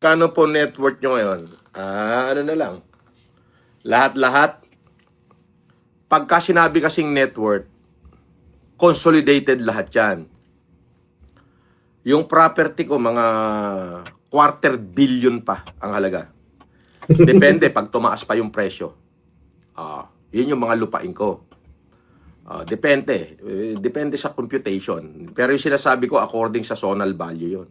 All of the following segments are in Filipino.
magkano po net worth nyo ngayon? Ano na lang. Lahat-lahat. Pagka sinabi kasing net worth, consolidated lahat yan. Yung property ko, mga quarter billion pa ang halaga. Depende pag tumaas pa yung presyo. Yun yung mga lupain ko. Depende. Depende sa computation. Pero yung sinasabi ko, according sa zonal value yun.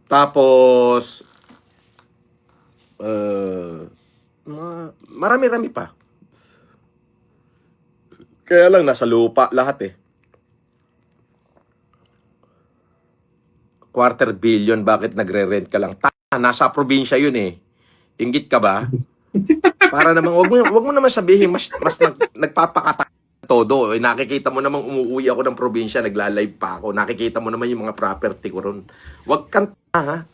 Tapos, marami-rami pa. Kaya lang, nasa lupa lahat eh. Quarter billion, bakit nagre-rent ka lang? Nasa probinsya yun eh. Inggit ka ba? Para namang, wag mo naman sabihin, mas nagpapakata todo. Nakikita mo namang umuwi ako ng probinsya, nagla-live pa ako. Nakikita mo naman yung mga property ko ron. Wag kang ha?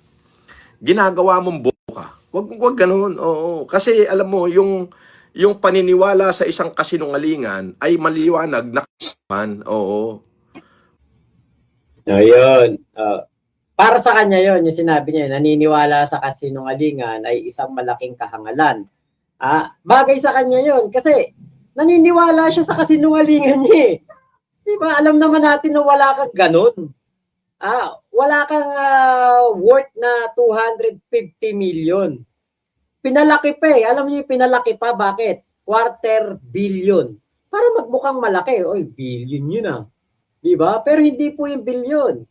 Ginagawa mong boka. Wag ganoon. Oo. Kasi alam mo, yung paniniwala sa isang kasinungalingan ay maliwanag na oo. Ayun. Para sa kanya yon, yung sinabi niya, naniniwala sa kasinungalingan ay isang malaking kahangalan. Bagay sa kanya yon kasi naniniwala siya sa kasinungalingan niya eh. Diba? Alam naman natin na wala kang ganun. Wala kang worth na 250 million. Pinalaki pa eh. Alam niyo yung pinalaki pa. Bakit? Quarter billion. Para magmukhang malaki. Oy, billion yun ah. Diba? Pero hindi po yung billion.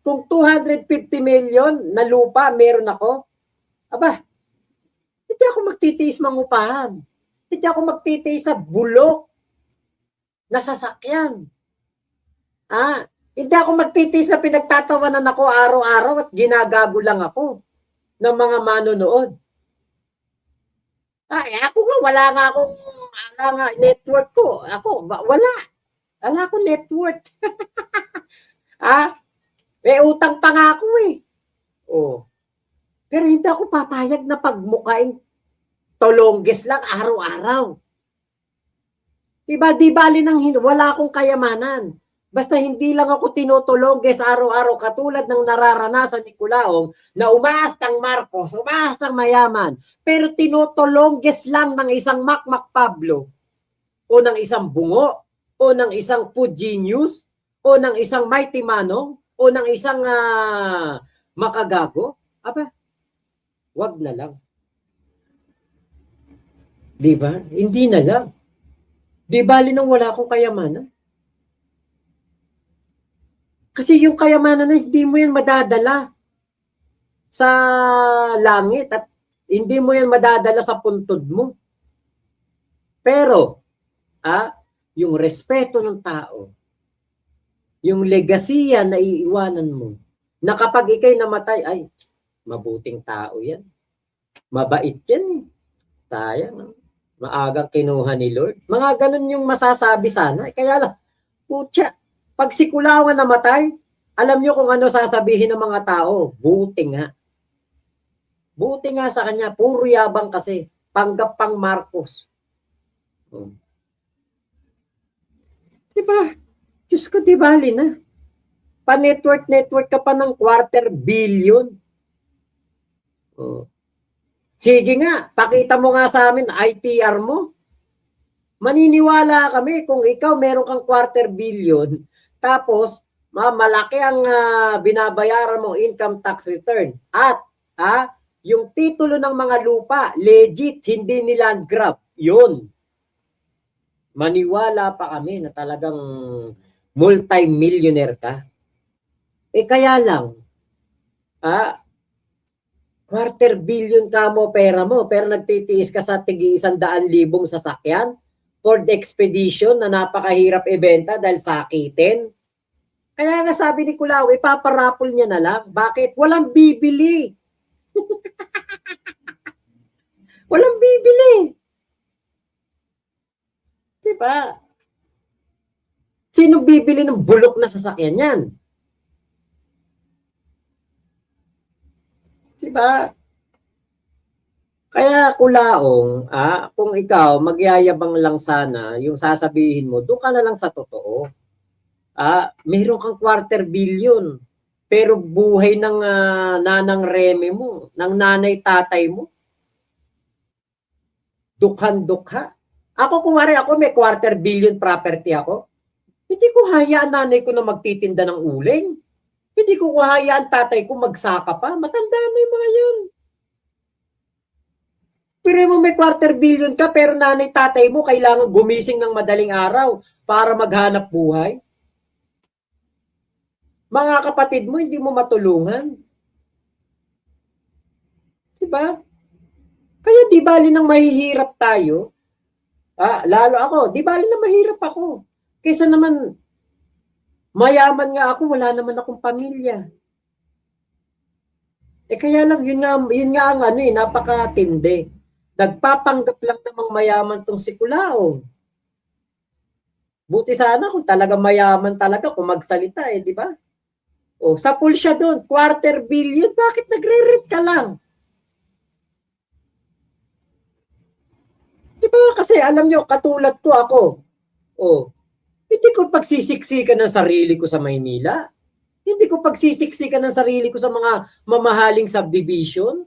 Kung 250 million na lupa meron ako, hindi ako magtitiis mangupahan. Hindi ako magtitiis sa bulok na sasakyan. Hindi ako magtitiis na pinagtatawanan ako araw-araw at ginagago lang ako ng mga manonood. Ako nga, wala nga network ko. Wala akong network. May utang pa nga ako eh. Pero hindi ako papayag na pagmukaing tolongges lang araw-araw. Diba, di bali nang wala akong kayamanan. Basta hindi lang ako tinutulongges araw-araw katulad ng nararanasan ni Kulaong na umaastang Marcos, umaastang mayaman. Pero tinutulongges lang ng isang Makmak Pablo o ng isang Bungo o ng isang Food Genius o ng isang Mighty Manong o ng isang makagago. Wag na lang. Diba? Hindi na lang. Di bali nang wala akong kayamanan. Kasi yung kayamanan na hindi mo yan madadala sa langit at hindi mo yan madadala sa puntod mo. Pero, yung respeto ng tao, yung legasiya na iiwanan mo, na kapag ikay namatay, ay, mabuting tao yan. Mabait yan. Sayang. Maagang kinuha ni Lord. Mga ganun yung masasabi sana. Kaya lang, putya, pag si Kulawan namatay, alam nyo kung ano sasabihin ng mga tao. Buti nga. Buti nga sa kanya. Puro yabang kasi. Panggap pang Marcos. Diba? Diyos ko, dibali na. Pa-network ka pa ng quarter billion. Sige nga, pakita mo nga sa amin, ITR mo. Maniniwala kami kung ikaw meron kang quarter billion, tapos malaki ang binabayaran mong income tax return. At yung titulo ng mga lupa, legit, hindi niland grab. Yun. Maniwala pa kami na talagang multi-millionaire ka. Kaya lang, quarter billion ka mo pera mo, pero nagtitiis ka sa tig-100,000 sasakyan for the expedition na napakahirap ibenta dahil sakitin. Kaya nga sabi ni Kulao, ipaparapol niya na lang. Bakit? Walang bibili. Walang bibili. Diba? Sino bibili ng bulok na sasakyan yan? Diba? Kaya Kulaong, kung ikaw magyayabang lang sana, yung sasabihin mo, doon ka na lang sa totoo. Meron kang quarter billion. Pero buhay ng nanang Reme mo, ng nanay tatay mo, dukhan-dukha. Ako kumari ako may quarter billion property ako, hindi ko hayaan nanay ko na magtitinda ng uling. Hindi ko hayaan tatay ko magsaka pa. Matanda na yung mga yun. Pero mo may quarter billion ka pero nanay tatay mo kailangan gumising ng madaling araw para maghanap buhay. Mga kapatid mo hindi mo matulungan. Diba? Kaya di bali nang mahihirap tayo. Lalo ako, di bali na mahirap ako. Kaysa naman mayaman nga ako, wala naman akong pamilya. Kaya lang yun nga ang napakatindi. Nagpapanggap lang namang mayaman tong si Kulaong. Buti sana kung talaga mayaman talaga kung magsalita di ba? Sa pool siya doon, quarter billion, bakit nagre-rent ka lang? Di ba? Kasi alam nyo, katulad ko ako. Hindi ko pagsisiksikan ng sarili ko sa Maynila. Hindi ko pagsisiksikan ng sarili ko sa mga mamahaling subdivision.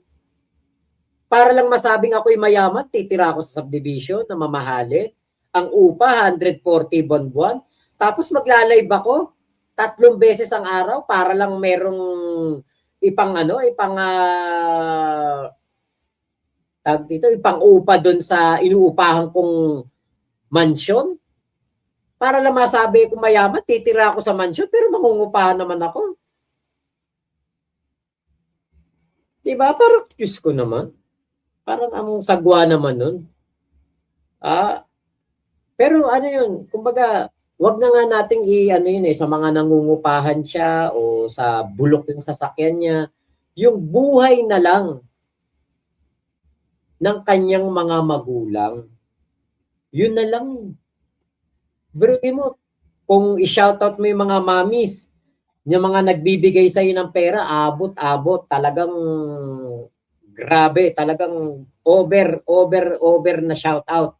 Para lang masabing ako'y mayaman, titira ako sa subdivision na mamahalin. Ang upa, 140 buwan-buwan. Tapos magla-live ako 3 beses ang araw para lang merong ipang upa doon sa inuupahan kong mansyon. Para lang masabi kung mayaman, titira ako sa mansyon pero mangungupahan naman ako. Diba? Parang, Diyos ko naman. Parang ang sagwa naman nun. Pero ano yun, kumbaga, wag na nga nating sa mga nangungupahan siya o sa bulok yung sasakyan niya, yung buhay na lang ng kanyang mga magulang. Yun na lang. Biruin mo, kung i-shoutout mo yung mga mommies, yung mga nagbibigay sa iyo ng pera, abot, talagang grabe, talagang over na shoutout.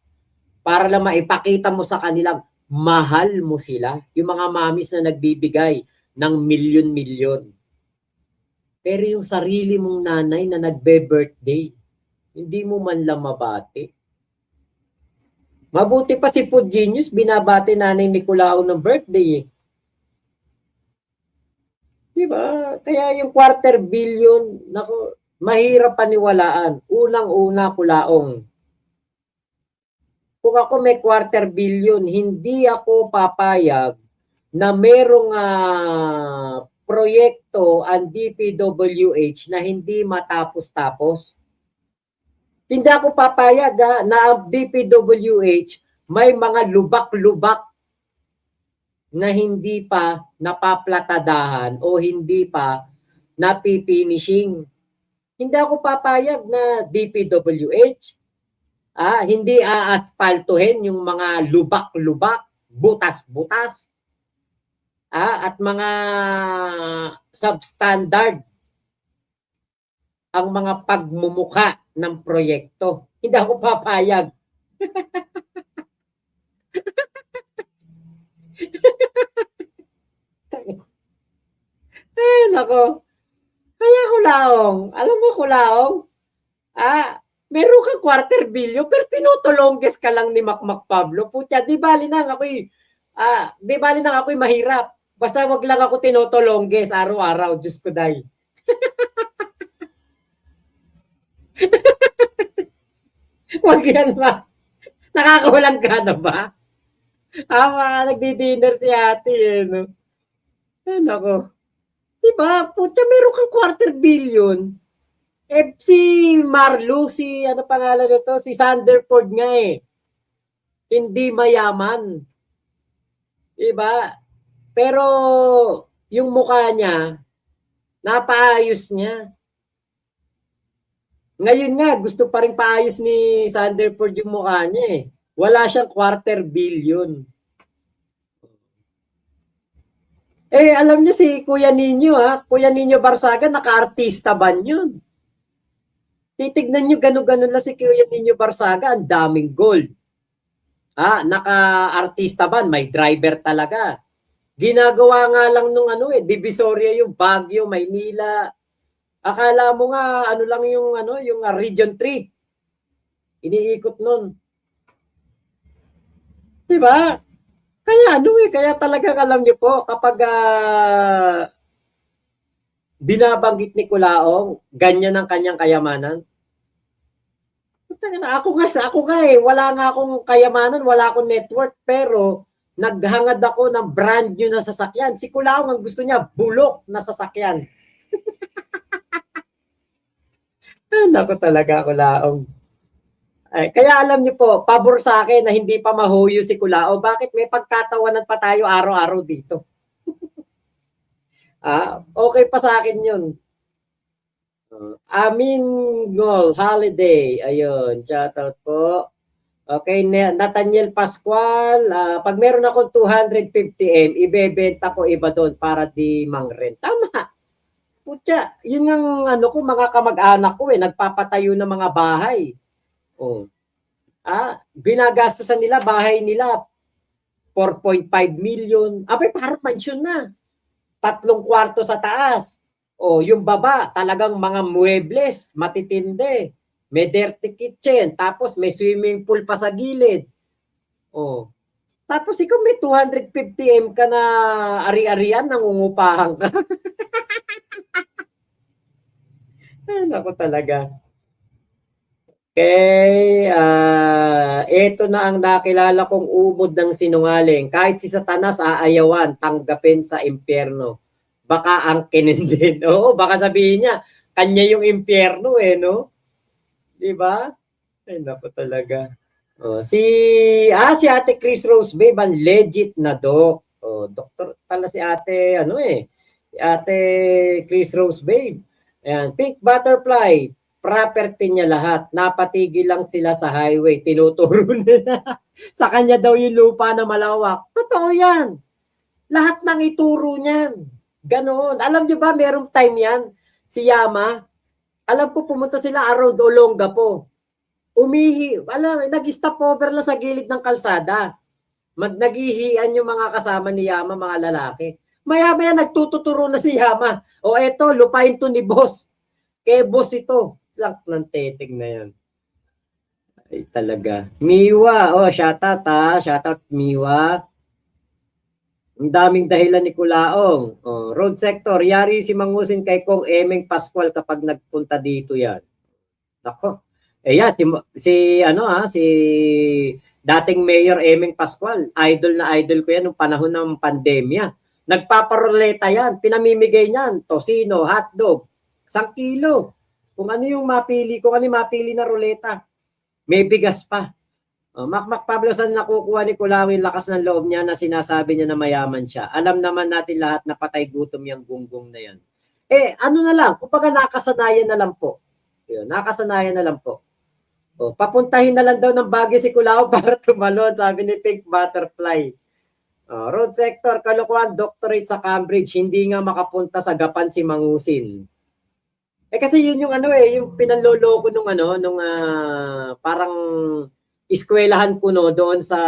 Para lang maipakita mo sa kanilang mahal mo sila. Yung mga mommies na nagbibigay ng milyon-milyon. Pero yung sarili mong nanay na nagbe-birthday, hindi mo man lang mabati. Mabuti pa si Food Genius, binabati nanay ni Kulao ng birthday. Diba? Kaya yung quarter billion, naku, mahirap paniwalaan. Unang-una, Kulaong. Kung ako may quarter billion, hindi ako papayag na merong proyekto ang DPWH na hindi matapos-tapos. Hindi ako papayag na ang DPWH may mga lubak-lubak na hindi pa napaplatadahan o hindi pa napifinishing. Hindi ako papayag na DPWH hindi aaspaltuhin yung mga lubak-lubak, butas-butas, at mga substandard ang mga pagmumukha ng proyekto. Hindi ako papayag. Nako. Kaya Kulaong, alam mo Kulaong, meron kang quarter billion pero tinutulongges ka lang ni Makmak Pablo. Putya, di bali nang ako'y mahirap. Basta wag lang ako tinutulongges araw-araw, Diyos ko day. Wag yan ba? Nakakawalang ka na ba? Nagdi-dinner si ate no? Nako. Diba? Putya, meron kang quarter billion. Si Marlo, ano pangalan nito? Si Sanderford nga Hindi mayaman. Diba? Pero yung mukha niya, napaayos niya. Ngayon nga, gusto pa rin paayos ni Sanderford yung mukha niya Wala siyang quarter billion. Alam niyo si Kuya Nino Kuya Nino Barsaga, naka-artista ban yun. Titignan niyo gano'n-gano'n lang si Kuya Nino Barsaga, ang daming gold. Naka-artista ban, may driver talaga. Ginagawa nga lang nung ano Divisoria yung Baguio, Maynila. Akala mo nga ano lang yung yung Region 3. Iniikot nun. 'Di ba? Kaya kaya talagang alam niyo po kapag binabanggit ni Kulaong, ganyan ang kanyang kayamanan. Ako nga wala nga akong kayamanan, wala akong network, pero naghangad ako ng brand new na sasakyan. Si Kulaong ang gusto niya, bulok na sasakyan. Nako talaga, Kulaong. Ay, kaya alam niyo po, pabor sa akin na hindi pa mahuyo si Kulao. Bakit may pagtatawanan pa tayo araw-araw dito? Okay pa sa akin yun. Amin Ngol Holiday. Ayun, shoutout po. Okay, Nathaniel Pascual. Pag meron akong 250M, ibebenta ko iba doon para di mangren. Tama. Putya, yun ang ko, mga kamag-anak ko nagpapatayo ng mga bahay. Oh. Ginagastusan nila bahay nila 4.5 million. Parang mansion na. 3 kwarto sa taas. Yung baba, talagang mga muebles, matitindi. May dirty kitchen, tapos may swimming pool pa sa gilid. Tapos ikaw may 250M ka na ari-arian, nangungupahan ka. Naku talaga. Okay, ito na ang nakilala kong ubod ng sinungaling. Kahit si Satanas aayawan, tanggapin sa impyerno. Baka angkinin din. Oo, baka sabihin niya, kanya yung impyerno no? Diba? Ay, naku talaga. Si Ate Chris Rose Babe, ang legit na doc. Doktor pala si Ate, si Ate Chris Rose Babe. Ayan, Pink Butterfly. Property niya lahat. Napatigil lang sila sa highway. Tinuturo nila. Sa kanya daw yung lupa na malawak. Totoo yan. Lahat ng ituro niyan. Ganoon. Alam niyo ba, merong time yan. Si Yama, alam ko pumunta sila around Olongapo. Nag-stop over lang sa gilid ng kalsada. Naghihian yung mga kasama ni Yama, mga lalaki. Maya-maya nagtututuro na si Yama. Eto, lupain to ni boss. Kaya boss ito. Lang ng tetig na yan. Ay talaga. Miwa. Shoutout Shoutout Miwa. Ang daming dahilan ni Kulaong. Road sector. Yari si Mangusin kay Kong Emeng Pascual kapag nagpunta dito yan. Nako. Si dating Mayor Emeng Pascual. Idol na idol ko yan nung panahon ng pandemya. Nagpaparoleta yan. Pinamimigay niyan. Tosino, hotdog. 1 kilo. Kung ano yung mapili na ruleta. May bigas pa. Makmak Pablo, saan nakukuha ni Kulaong yung lakas ng loob niya na sinasabi niya na mayaman siya? Alam naman natin lahat na patay gutom yung gunggong na yan. Kumbaga nakasanayan na lang po. Nakasanayan na lang po. Papuntahin na lang daw ng Baguio si Kulaong para tumalon, sabi ni Pink Butterfly. Road sector, kalokohan, doctorate sa Cambridge, hindi nga makapunta sa Gapan si Mangusin. Kasi yun yung yung pinanloloko nung parang eskwelahan ko doon sa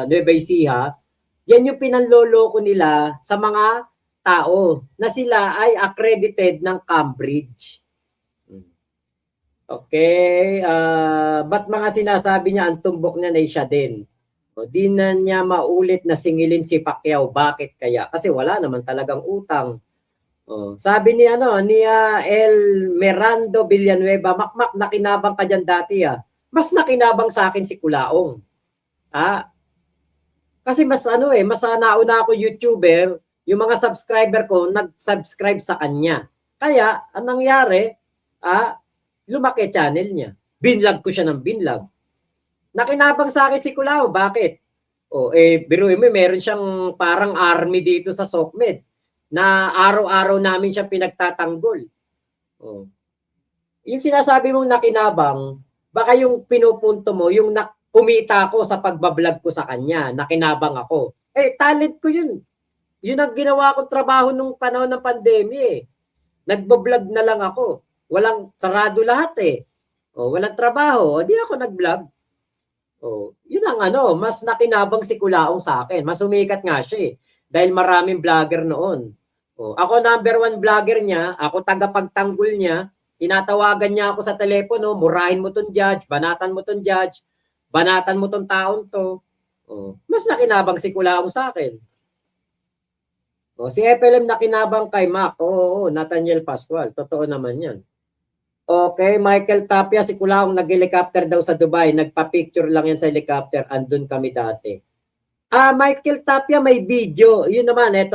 Nueva Ecija. Yan yung pinanloloko nila sa mga tao na sila ay accredited ng Cambridge. Okay, ba't mga sinasabi niya ang tumbok niya na siya din? Di na niya maulit na singilin si Pacquiao. Bakit kaya? Kasi wala naman talagang utang. Sabi ni El Merando Villanueva, Makmak, nakinabang ka dyan dati Mas nakinabang sa akin si Kulaong. Kasi mas nauna ako YouTuber, yung mga subscriber ko nag-subscribe sa kanya. Kaya ang nangyari, lumaki channel niya. Binlog ko siya ng binlog. Nakinabang sa akin si Kulaong. Bakit? Biruin mo, meron siyang parang army dito sa SOCMED na araw-araw namin siya pinagtatanggol. Yung sinasabi mong nakinabang, baka yung pinupunto mo, yung kumita ako sa pagbablog ko sa kanya, nakinabang ako. Talent ko yun. Yun ang ginawa kong trabaho nung panahon ng pandemya Nagbablog na lang ako. Walang sarado lahat walang trabaho. Di ako nag-vlog. Yun ang mas nakinabang si Kulaong sa akin. Mas sumikat nga siya Dahil maraming vlogger noon. Ako number 1 vlogger niya, ako tagapagtanggol niya, tinatawagan niya ako sa telepono, murahin mo tong judge, banatan mo tong judge, banatan mo tong taon to. Mas nakinabang si Kulaong sa akin. Si FLM nakinabang kay Mac. Oo, Nathaniel Pascual. Totoo naman yan. Okay, Michael Tapia, si Kulaong nag-helicopter daw sa Dubai. Nagpa-picture lang yan sa helicopter. Andun kami dati. Michael Tapia may video. Yun naman, ito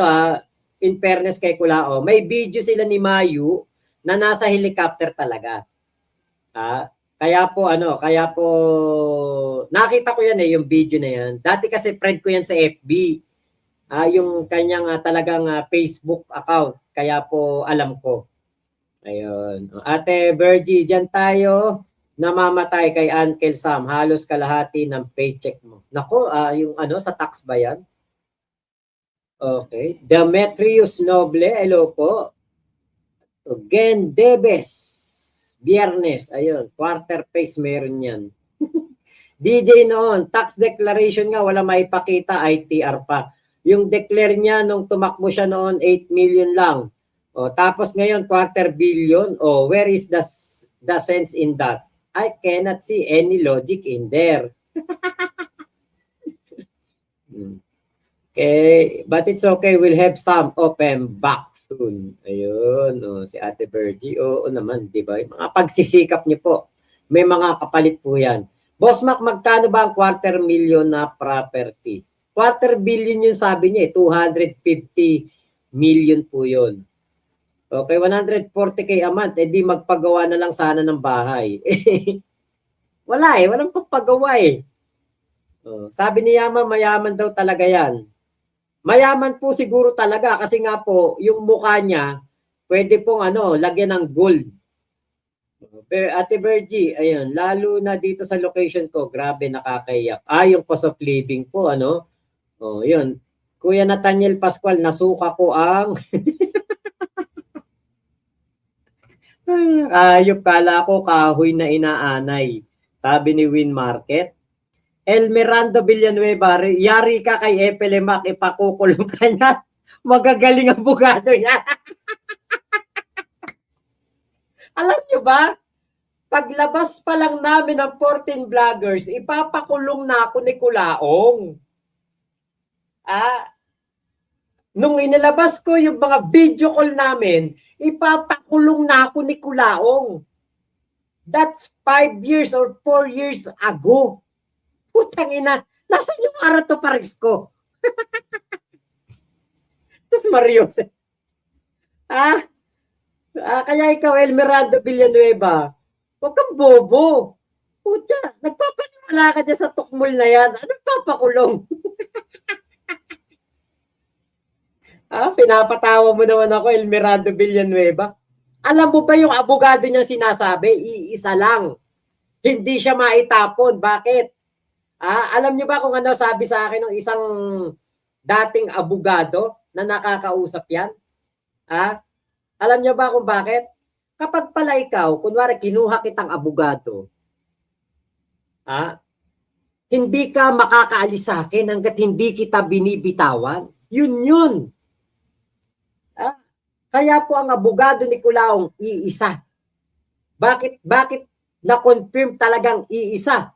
in fairness kay Kulaong, may video sila ni Mayu na nasa helicopter talaga. Kaya po nakita ko yan yung video na yan. Dati kasi friend ko yan sa FB. Yung kanyang talagang Facebook account. Kaya po alam ko. Ayun. Ate Virgie, dyan tayo namamatay kay Uncle Sam. Halos kalahati ng paycheck mo. Nako, yung sa tax ba yan? Okay. Demetrius Noble, hello po. Gen Debes, Biyernes, ayun, quarter face meron yan. DJ noon, tax declaration nga, wala maipakita, ITR pa. Yung declare niya nung tumakbo siya noon, 8 million lang. Tapos ngayon, quarter billion. Where is the sense in that? I cannot see any logic in there. Okay, but it's okay. We'll have some open back soon. Ayun, si Ate Virgie. Oo naman, di ba? Mga pagsisikap niyo po. May mga kapalit po yan. Boss Mac, magkano ba ang quarter million na property? Quarter billion yung sabi niya, 250 million po yun. Okay, 140k a month. Di magpagawa na lang sana ng bahay. Walang papagawa Sabi ni Yaman, mayaman daw talaga yan. Mayaman po siguro talaga kasi nga po yung mukha niya pwede pong lagyan ng gold. Pero Ate Virgie, ayun, lalo na dito sa location ko, grabe nakakaiyak. Yung cost of living po yun. Kuya Nathaniel Pascual, nasuka ko ang ayop, kala ko kahoy na inaanay. Sabi ni Win Market. El Miranda Villanueva, yari ka kay Epelemak, ipakukulong ka niya. Magagaling ang abogado niya. Alam nyo ba? Paglabas pa lang namin ng 14 vloggers, ipapakulong na ako ni Kulaong. Nung inilabas ko yung mga video call namin, ipapakulong na ako ni Kulaong. That's 5 years or 4 years ago. Putang ina, nasan yung Arato Paris ko? Sus Marios. Kaya ikaw, El Miranda Villanueva, huwag kang bobo. Puta, nagpapaniwala ka dyan sa tukmol na yan. Anong papakulong? Pinapatawa mo naman ako, El Miranda Villanueva. Alam mo ba yung abogado niyang sinasabi? Iisa lang. Hindi siya maitapon. Bakit? Alam niyo ba kung ano sabi sa akin ng isang dating abogado na nakakausap yan? Alam niyo ba kung bakit? Kapag pala ikaw, kunwari kinuha kitang abogado, hindi ka makakaalis sa akin hanggat hindi kita binibitawan. Yun. Kaya po ang abogado ni Kulaong iisa. Bakit na-confirm talagang iisa?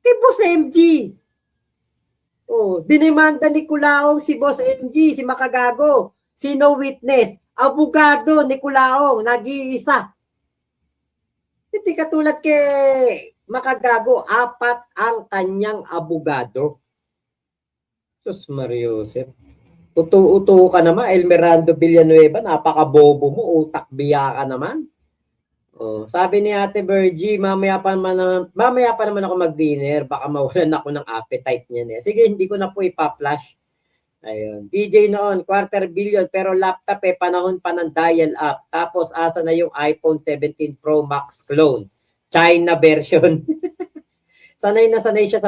Kay Boss MG. Dinimanda ni Kulaong si Boss MG, si Makagago. Sino witness? Abogado ni Kulaong, nag-iisa. Hindi katulad kay Makagago, 4 ang kanyang abogado. Sus Mariosep. Uto-uto ka naman, El Miranda Villanueva, napaka-bobo mo, utak biya ka naman. Sabi ni Ate Virgie, mamaya pa naman ako mag-dinner, baka mawalan ako ng appetite niyan. Sige, hindi ko na po ipa-flash. Ayun. DJ noon, quarter billion, pero laptop panahon pa ng dial-up. Tapos asa na yung iPhone 17 Pro Max clone. China version. Sanay na sanay siya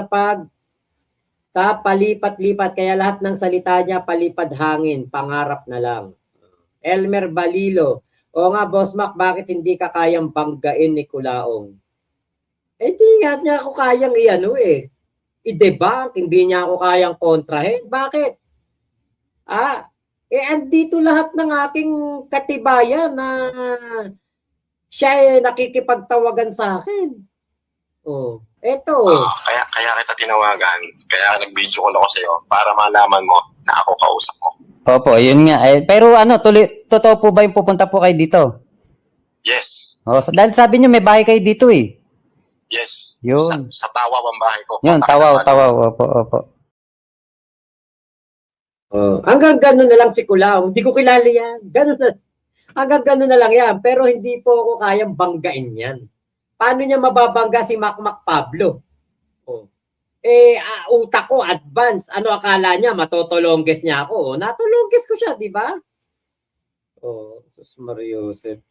sa palipat-lipat, kaya lahat ng salita niya palipad hangin, pangarap na lang. Elmer Balilo, nga Boss Mac, bakit hindi ka kayang banggain ni Kulaong? Di nga niya ako kayang i-debunk, hindi niya ako kayang kontrahin. Bakit? Andito lahat ng aking katibayan na siya nakikipagtawagan sa akin. Eto. Kaya kita tinawagan. Kaya nag-video call ako sa'yo para malaman mo na ako kausap mo. Opo, yun nga. Pero totoo po ba yung pupunta po kayo dito? Yes. Dahil sabi niyo may bahay kayo dito eh. Yes. Yun. Sa Tawaw ang bahay ko. Yun, Tawaw. Opo. Hanggang gano'n na lang si Kulao. Hindi ko kilala yan. Hanggang gano'n na lang yan. Pero hindi po ako kayang banggain yan. Paano niya mababangga si Macmac Pablo? Utak ko, advance. Ano akala niya? Matotolongges niya ako. Natolongges ko siya, di ba? Sus Mariosep.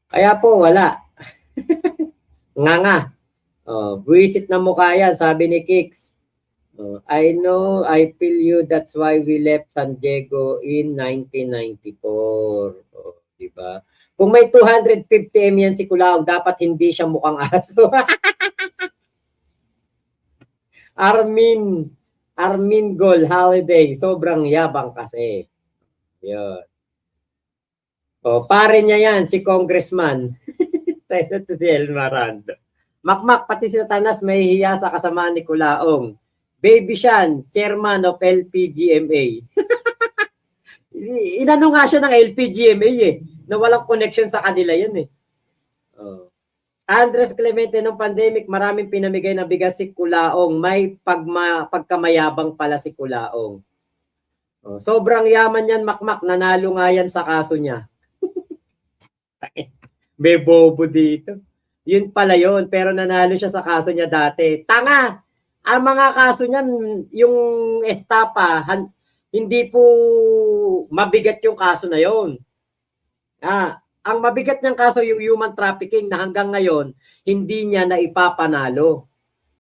Kaya po, wala. Nga. Buwisit na mukha yan, sabi ni Kix. I know, I feel you, that's why we left San Diego in 1994. Diba? Kung may 250M yan si Kulao, dapat hindi siya mukhang aso. Armin Gol Holiday, sobrang yabang kasi. Yun. Pare niya yan, si Congressman. Tayo to the Elmarando. Macmac, pati si Satanas may hiya sa kasamaan ni Kulaong. Baby Shan, chairman of LPGMA. Inano nga siya ng LPGMA na walang connection sa kanila yun Andres Clemente, nung pandemic, maraming pinamigay na bigas si Kulaong. May pagkamayabang pala si Kulaong. Sobrang yaman yan, Macmac. Nanalo nga yan sa kaso niya. May bobo dito. Yun pala yun. Pero nanalo siya sa kaso niya dati. Tanga! Ang mga kaso niyan, yung estapa, hindi po mabigat yung kaso na yun. Ang mabigat niyang kaso yung human trafficking na hanggang ngayon, hindi niya na ipapanalo.